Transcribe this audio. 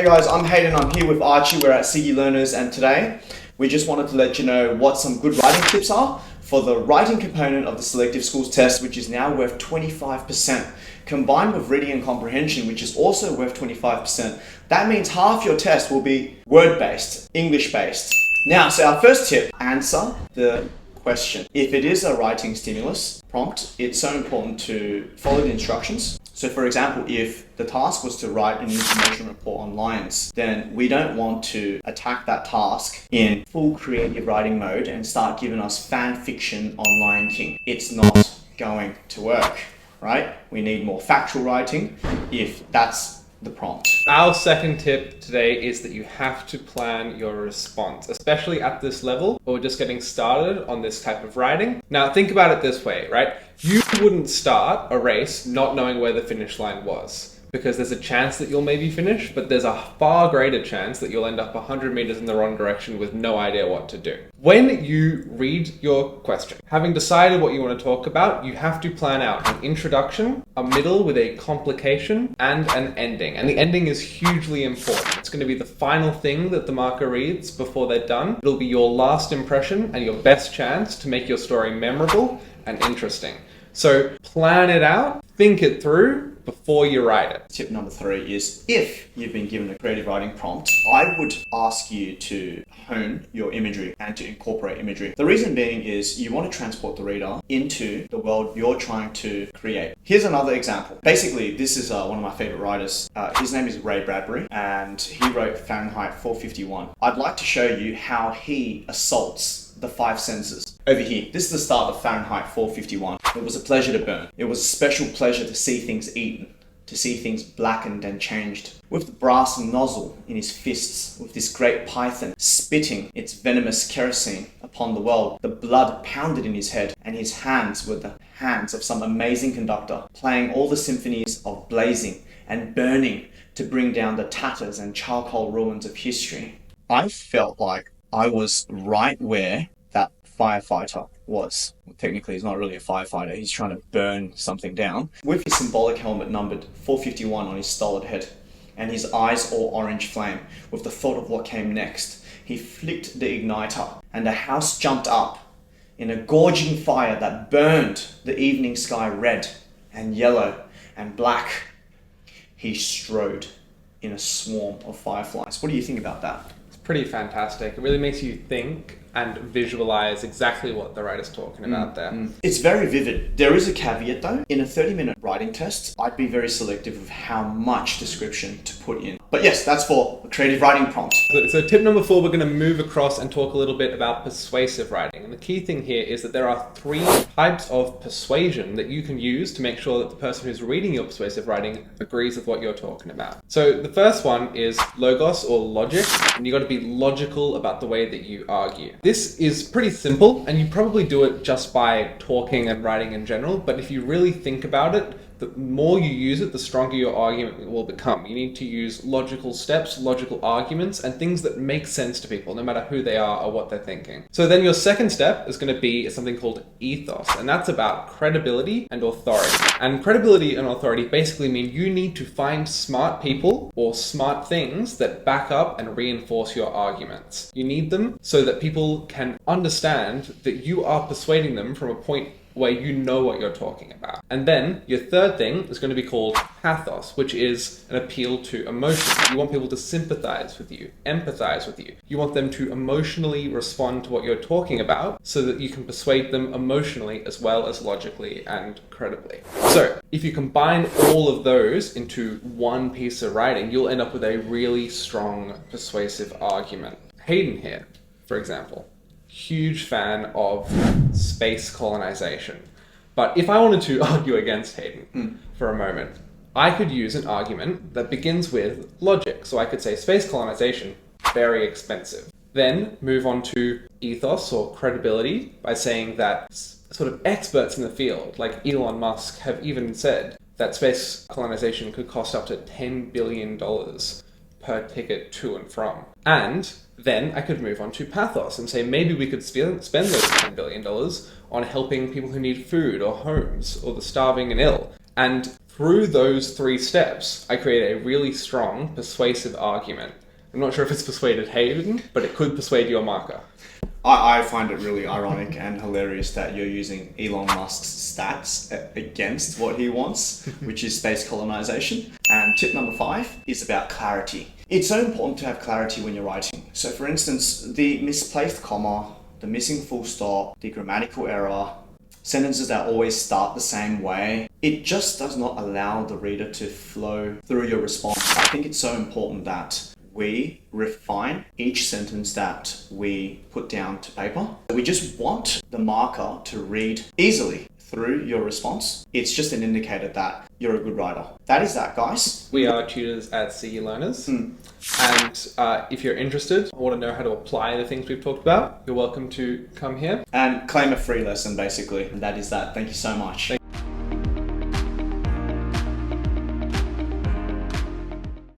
Hey guys, I'm Hayden, I'm here with Archie, we're at Siggy Learners, and today we just wanted to let you know what some good writing tips are for the writing component of the Selective Schools test, which is now worth 25%, combined with reading and comprehension, which is also worth 25%. That means half your test will be word-based, English-based. Now, so our first tip, answer the question. If it is a writing stimulus prompt, it's so important to follow the instructions. So for example, if the task was to write an information report on lions, then we don't want to attack that task in full creative writing mode and start giving us fan fiction on Lion King. It's not going to work, right? We need more factual writing if that's the prompt. Our second tip today is that you have to plan your response, especially at this level or just getting started on this type of writing. Now think about it this way, right? You wouldn't start a race not knowing where the finish line was, because there's a chance that you'll maybe finish, but there's a far greater chance that you'll end up 100 meters in the wrong direction with no idea what to do. When you read your question, having decided what you want to talk about, you have to plan out an introduction, a middle with a complication, and an ending. And the ending is hugely important. It's going to be the final thing that the marker reads before they're done. It'll be your last impression and your best chance to make your story memorable and interesting. So plan it out, think it through before you write it. Tip number 3 is, if you've been given a creative writing prompt, I would ask you to hone your imagery and to incorporate imagery. The reason being is you want to transport the reader into the world you're trying to create. Here's another example. Basically, this is one of my favorite writers. His name is Ray Bradbury, and he wrote Fahrenheit 451. I'd like to show you how he assaults the 5 senses. Over here, this is the start of Fahrenheit 451. It was a pleasure to burn. It was a special pleasure to see things eaten, to see things blackened and changed. With the brass nozzle in his fists, with this great python spitting its venomous kerosene upon the world, the blood pounded in his head, and his hands were the hands of some amazing conductor, playing all the symphonies of blazing and burning to bring down the tatters and charcoal ruins of history. I felt like I was right where that firefighter was. Well, technically, he's not really a firefighter. He's trying to burn something down. With his symbolic helmet numbered 451 on his stolid head, and his eyes all orange flame, with the thought of what came next, he flicked the igniter, and the house jumped up in a gorging fire that burned the evening sky red and yellow and black. He strode in a swarm of fireflies. What do you think about that? Pretty fantastic. It really makes you think and visualize exactly what the writer's talking about there. It's very vivid. There is a caveat though. In a 30-minute writing test, I'd be very selective of how much description to put in. But yes, that's for a creative writing prompt. So tip number 4, we're going to move across and talk a little bit about persuasive writing. And the key thing here is that there are 3 types of persuasion that you can use to make sure that the person who's reading your persuasive writing agrees with what you're talking about. So the first one is logos or logic, and you've got to be logical about the way that you argue. This is pretty simple, and you probably do it just by talking and writing in general, but if you really think about it, the more you use it, the stronger your argument will become. You need to use logical steps, logical arguments, and things that make sense to people, no matter who they are or what they're thinking. So then your second step is going to be something called ethos, and that's about credibility and authority. And credibility and authority basically mean you need to find smart people or smart things that back up and reinforce your arguments. You need them so that people can understand that you are persuading them from a point where you know what you're talking about. And then your third thing is going to be called pathos, which is an appeal to emotion. You want people to sympathize with you, empathize with you. You want them to emotionally respond to what you're talking about so that you can persuade them emotionally as well as logically and credibly. So if you combine all of those into one piece of writing, you'll end up with a really strong persuasive argument. Hayden here, for example, huge fan of space colonization. But if I wanted to argue against Hayden for a moment, I could use an argument that begins with logic. So I could say space colonization, very expensive. Then move on to ethos or credibility by saying that sort of experts in the field, like Elon Musk, have even said that space colonization could cost up to $10 billion per ticket to and from. And then I could move on to pathos and say maybe we could spend those $10 billion on helping people who need food or homes or the starving and ill. And through those 3 steps, I created a really strong, persuasive argument. I'm not sure if it's persuaded Hayden, but it could persuade your marker. I find it really ironic and hilarious that you're using Elon Musk's stats against what he wants, which is space colonization. And tip number 5 is about clarity. It's so important to have clarity when you're writing. So for instance, the misplaced comma, the missing full stop, the grammatical error, sentences that always start the same way, it just does not allow the reader to flow through your response. I think it's so important that we refine each sentence that we put down to paper. We just want the marker to read easily through your response. It's just an indicator that you're a good writer. That is that, guys. We are tutors at CE Learners. And if you're interested or want to know how to apply the things we've talked about, you're welcome to come here. And claim a free lesson, basically. And that is that. Thank you so much.